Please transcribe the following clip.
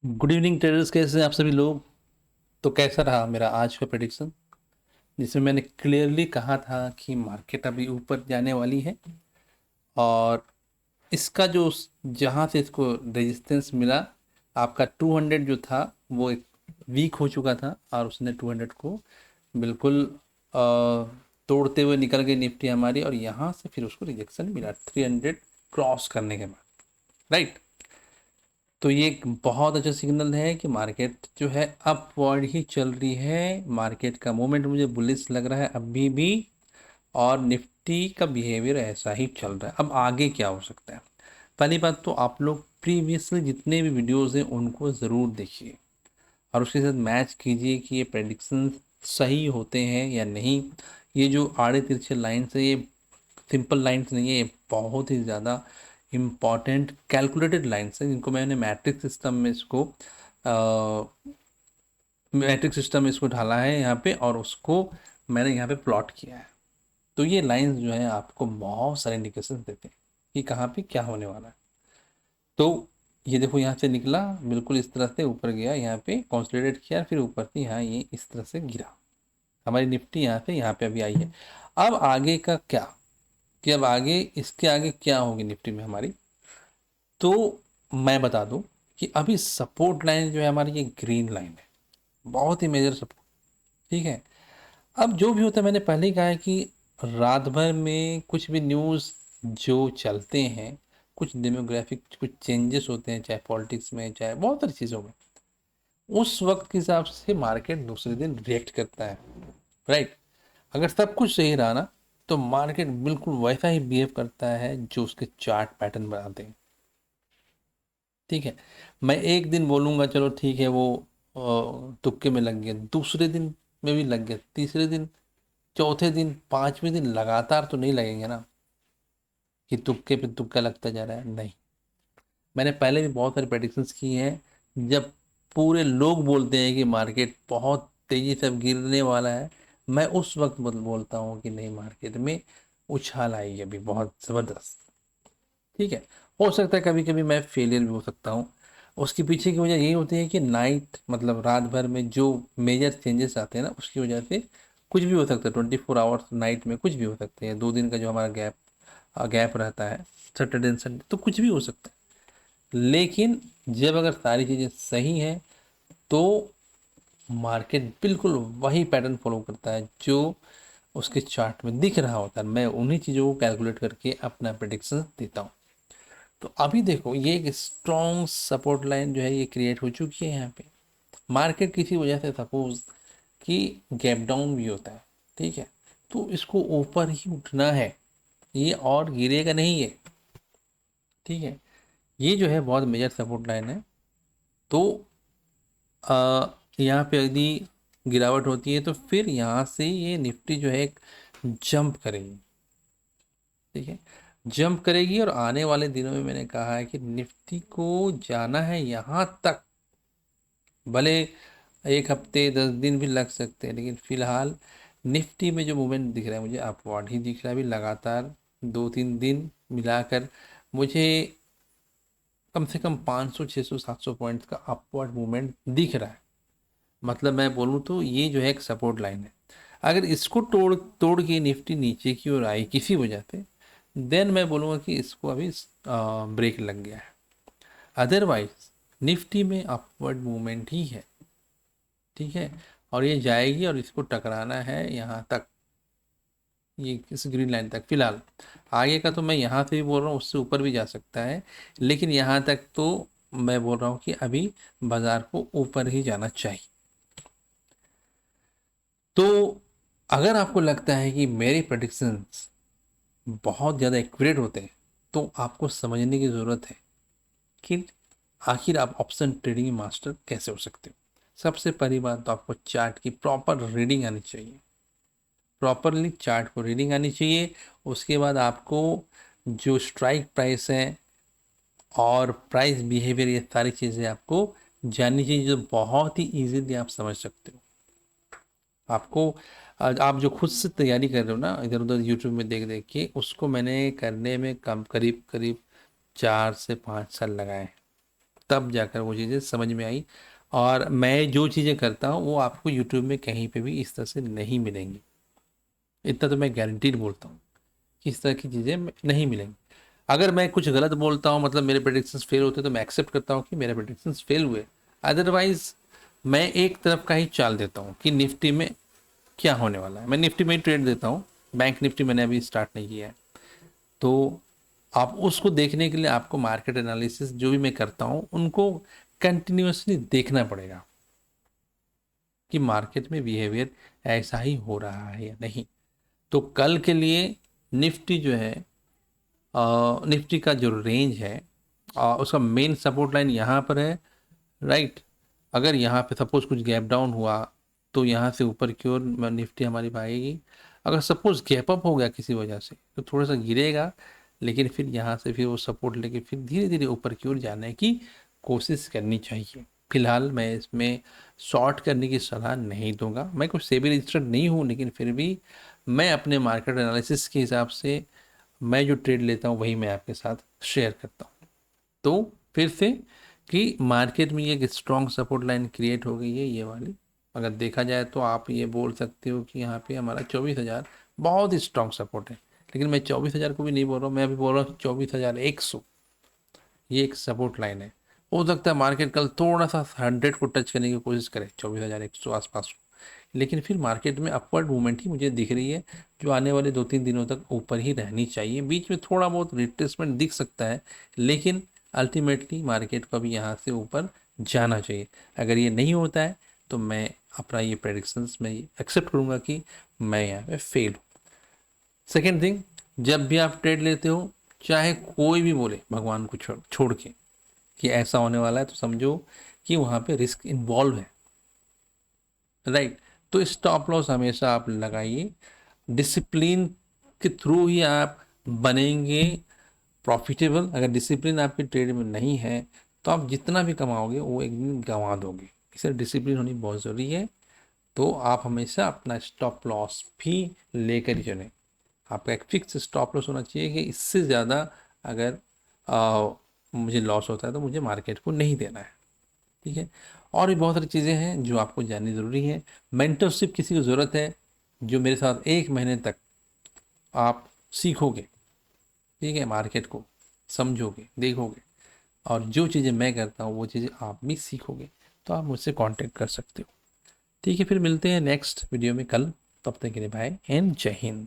Good evening traders, कैसे हैं आप सभी लोग। तो कैसा रहा मेरा आज का प्रेडिक्शन, जिसमें मैंने क्लियरली कहा था कि मार्केट अभी ऊपर जाने वाली है। और इसका जो जहाँ से इसको रेजिस्टेंस मिला, आपका 200 जो था वो एक वीक हो चुका था, और उसने 200 को बिल्कुल तोड़ते हुए निकल गई निफ्टी हमारी, और यहाँ से फिर उसको रिजेक्शन मिला 300 क्रॉस करने के बाद। राइट। तो ये एक बहुत अच्छा सिग्नल है कि मार्केट जो है अपवर्ड ही चल रही है। मार्केट का मूवमेंट मुझे बुलिश लग रहा है अभी भी, और निफ्टी का बिहेवियर ऐसा ही चल रहा है। अब आगे क्या हो सकता है, पहली बात तो आप लोग प्रीवियसली जितने भी वीडियोस हैं उनको ज़रूर देखिए, और उसके साथ मैच कीजिए कि ये प्रेडिक्शन सही होते हैं या नहीं। ये जो आड़े तिरछे लाइन्स है, ये सिंपल लाइन्स नहीं है, ये बहुत ही ज़्यादा इम्पॉर्टेंट कैलकुलेटेड लाइन्स हैं, जिनको मैंने मैट्रिक्स सिस्टम में इसको ढाला है यहाँ पे, और उसको मैंने यहाँ पे प्लॉट किया है। तो ये लाइंस जो है आपको बहुत सारे इंडिकेशन देते हैं कि कहाँ पे क्या होने वाला है। तो ये देखो, यहाँ से निकला बिल्कुल इस तरह से ऊपर गया, यहाँ पे कंसोलिडेट किया, फिर ऊपर से यहाँ ये इस तरह से गिरा। हमारी निफ्टी यहाँ से यहाँ पे अभी आई है। अब आगे का क्या, कि अब आगे इसके आगे क्या होगी निफ्टी में हमारी, तो मैं बता दूं कि अभी सपोर्ट लाइन जो है हमारी, ये ग्रीन लाइन है, बहुत ही मेजर सपोर्ट। ठीक है। अब जो भी होता है, मैंने पहले ही कहा है कि रात भर में कुछ भी न्यूज़ जो चलते हैं, कुछ डेमोग्राफिक कुछ चेंजेस होते हैं, चाहे पॉलिटिक्स में चाहे बहुत सारी चीज़ों में, उस वक्त के हिसाब से मार्केट दूसरे दिन रिएक्ट करता है। राइट। अगर सब कुछ सही रहा ना, तो मार्केट बिल्कुल वैसा ही बिहेव करता है जो उसके चार्ट पैटर्न बनाते हैं। ठीक है। मैं एक दिन बोलूँगा चलो ठीक है, वो तुक्के में लग गया, दूसरे दिन में भी लग गया, तीसरे दिन, चौथे दिन, पांचवें दिन लगातार तो नहीं लगेंगे ना, कि तुक्के पे तुक्का लगता जा रहा है, नहीं। मैंने पहले भी बहुत सारी प्रेडिक्शंस की हैं, जब पूरे लोग बोलते हैं कि मार्केट बहुत तेजी से अब गिरने वाला है, मैं उस वक्त बोलता हूँ कि नहीं, मार्केट में उछाल आएगी अभी बहुत ज़बरदस्त। ठीक है। हो सकता है कभी कभी मैं फेलियर भी हो सकता हूँ। उसके पीछे की वजह यही होती है कि नाइट, मतलब रात भर में जो मेजर चेंजेस आते हैं ना, उसकी वजह से कुछ भी हो सकता है। 24 आवर्स नाइट में कुछ भी हो सकते हैं, 2 दिन का जो हमारा गैप रहता है, सैटरडे एंड संडे, तो कुछ भी हो सकता है। लेकिन जब अगर सारी चीज़ें सही हैं, तो मार्केट बिल्कुल वही पैटर्न फॉलो करता है जो उसके चार्ट में दिख रहा होता है। मैं उन्हीं चीज़ों को कैलकुलेट करके अपना प्रेडिक्शन देता हूँ। तो अभी देखो, ये एक स्ट्रॉन्ग सपोर्ट लाइन जो है ये क्रिएट हो चुकी है यहाँ पे। मार्केट किसी वजह से सपोज कि गैप डाउन भी होता है, ठीक है, तो इसको ऊपर ही उठना है, ये और गिरेगा नहीं है। ठीक है। ये जो है बहुत मेजर सपोर्ट लाइन है। तो यहाँ पे यदि गिरावट होती है, तो फिर यहाँ से ये निफ्टी जो है एक जंप करेगी। ठीक है। जंप करेगी, और आने वाले दिनों में मैंने कहा है कि निफ्टी को जाना है यहाँ तक, भले 1 हफ्ते 10 दिन भी लग सकते हैं, लेकिन फिलहाल निफ्टी में जो मूवमेंट दिख रहा है मुझे अपवर्ड ही दिख रहा है अभी लगातार। 2-3 दिन मिलाकर मुझे कम से कम 500 600 700 पॉइंट्स का अपवर्ड मूवमेंट दिख रहा है। मतलब मैं बोलूँ तो ये जो है एक सपोर्ट लाइन है। अगर इसको तोड़ तोड़ के निफ्टी नीचे की ओर आई किसी वजह से, देन मैं बोलूँगा कि इसको अभी ब्रेक लग गया है। अदरवाइज निफ्टी में अपवर्ड मूवमेंट ही है। ठीक है। और ये जाएगी, और इसको टकराना है यहाँ तक, ये इस ग्रीन लाइन तक फिलहाल। आगे का तो मैं यहाँ से भी बोल रहा हूँ, उससे ऊपर भी जा सकता है, लेकिन यहाँ तक तो मैं बोल रहा हूँ कि अभी बाजार को ऊपर ही जाना चाहिए। तो अगर आपको लगता है कि मेरे प्रडिक्शंस बहुत ज़्यादा एक्यूरेट होते हैं, तो आपको समझने की ज़रूरत है कि आखिर आप ऑप्शन ट्रेडिंग मास्टर कैसे हो सकते हो। सबसे पहली बात तो आपको चार्ट की प्रॉपर रीडिंग आनी चाहिए, प्रॉपरली चार्ट को रीडिंग आनी चाहिए। उसके बाद आपको जो स्ट्राइक प्राइस है और प्राइस बिहेवियर, ये सारी चीज़ें आपको जाननी चाहिए, जो बहुत ही इजीली आप समझ सकते हो। आपको आप जो खुद से तैयारी कर रहे हो ना, इधर उधर यूट्यूब में देख देख के, उसको मैंने करने में कम करीब करीब 4 से 5 साल लगाए हैं। तब जाकर वो चीज़ें समझ में आई। और मैं जो चीज़ें करता हूँ वो आपको यूट्यूब में कहीं पे भी इस तरह से नहीं मिलेंगी। इतना तो मैं गारंटीड बोलता हूँ कि इस तरह की चीज़ें नहीं मिलेंगी। अगर मैं कुछ गलत बोलता हूँ, मतलब मेरे प्रेडिक्शंस फेल होते हैं, तो मैं एक्सेप्ट करता हूँ कि मेरे प्रेडिक्शंस फेल हुए। अदरवाइज मैं एक तरफ का ही चाल देता हूँ कि निफ्टी में क्या होने वाला है। मैं निफ्टी में ही ट्रेड देता हूँ, बैंक निफ्टी मैंने अभी स्टार्ट नहीं किया है। तो आप उसको देखने के लिए आपको मार्केट एनालिसिस जो भी मैं करता हूँ उनको कंटिन्यूअसली देखना पड़ेगा कि मार्केट में बिहेवियर ऐसा ही हो रहा है या नहीं। तो कल के लिए निफ्टी जो है, निफ्टी का जो रेंज है, उसका मेन सपोर्ट लाइन यहाँ पर है, राइट। अगर यहाँ पे सपोज कुछ गैप डाउन हुआ तो यहाँ से ऊपर की ओर निफ्टी हमारी भागेगी। अगर सपोज गैप अप हो गया किसी वजह से तो थोड़ा सा गिरेगा, लेकिन फिर यहाँ से फिर वो सपोर्ट लेके फिर धीरे धीरे ऊपर की ओर जाने की कोशिश करनी चाहिए। फिलहाल मैं इसमें शॉर्ट करने की सलाह नहीं दूंगा। मैं कुछ सेबी रजिस्टर्ड नहीं हूँ, लेकिन फिर भी मैं अपने मार्केट एनालिसिस के हिसाब से मैं जो ट्रेड लेता हूँ वही मैं आपके साथ शेयर करता हूँ। तो फिर से कि मार्केट में ये एक स्ट्रॉन्ग सपोर्ट लाइन क्रिएट हो गई है, ये वाली। अगर देखा जाए तो आप ये बोल सकते हो कि यहाँ पे हमारा 24,000 बहुत ही स्ट्रॉन्ग सपोर्ट है। लेकिन मैं 24,000 को भी नहीं बोल रहा हूँ, मैं अभी बोल रहा हूँ 24,100, ये एक सपोर्ट लाइन है। हो सकता है मार्केट कल थोड़ा सा 100 को टच करने की कोशिश करे, 24,100 आसपास, लेकिन फिर मार्केट में अपवर्ड मूवमेंट ही मुझे दिख रही है, जो आने वाले 2-3 दिनों तक ऊपर ही रहनी चाहिए। बीच में थोड़ा बहुत रिट्रेसमेंट दिख सकता है, लेकिन अल्टीमेटली मार्केट को भी यहाँ से ऊपर जाना चाहिए। अगर ये नहीं होता है तो मैं अपना ये प्रेडिक्शंस में एक्सेप्ट करूँगा कि मैं यहाँ पे फेल हूँ। सेकेंड थिंग, जब भी आप ट्रेड लेते हो, चाहे कोई भी बोले भगवान को छोड़ के कि ऐसा होने वाला है, तो समझो कि वहाँ पे रिस्क इन्वॉल्व है, राइट। तो स्टॉप लॉस हमेशा आप लगाइए। डिसिप्लिन के थ्रू ही आप बनेंगे प्रॉफिटेबल। अगर डिसिप्लिन आपके ट्रेड में नहीं है तो आप जितना भी कमाओगे वो एक दिन गंवा दोगे। इसलिए डिसिप्लिन होनी बहुत ज़रूरी है। तो आप हमेशा अपना स्टॉप लॉस भी लेकर ही चलें। आपका एक फिक्स स्टॉप लॉस होना चाहिए कि इससे ज़्यादा अगर मुझे लॉस होता है तो मुझे मार्केट को नहीं देना है, ठीक है। और भी बहुत सारी चीज़ें हैं जो आपको जाननी ज़रूरी है। मेंटरशिप किसी को ज़रूरत है, जो मेरे साथ 1 महीने तक आप सीखोगे, ठीक है, मार्केट को समझोगे, देखोगे, और जो चीज़ें मैं करता हूँ वो चीज़ें आप भी सीखोगे, तो आप मुझसे कांटेक्ट कर सकते हो। ठीक है, फिर मिलते हैं नेक्स्ट वीडियो में कल। तब तक के लिए बाय एंड जय हिंद।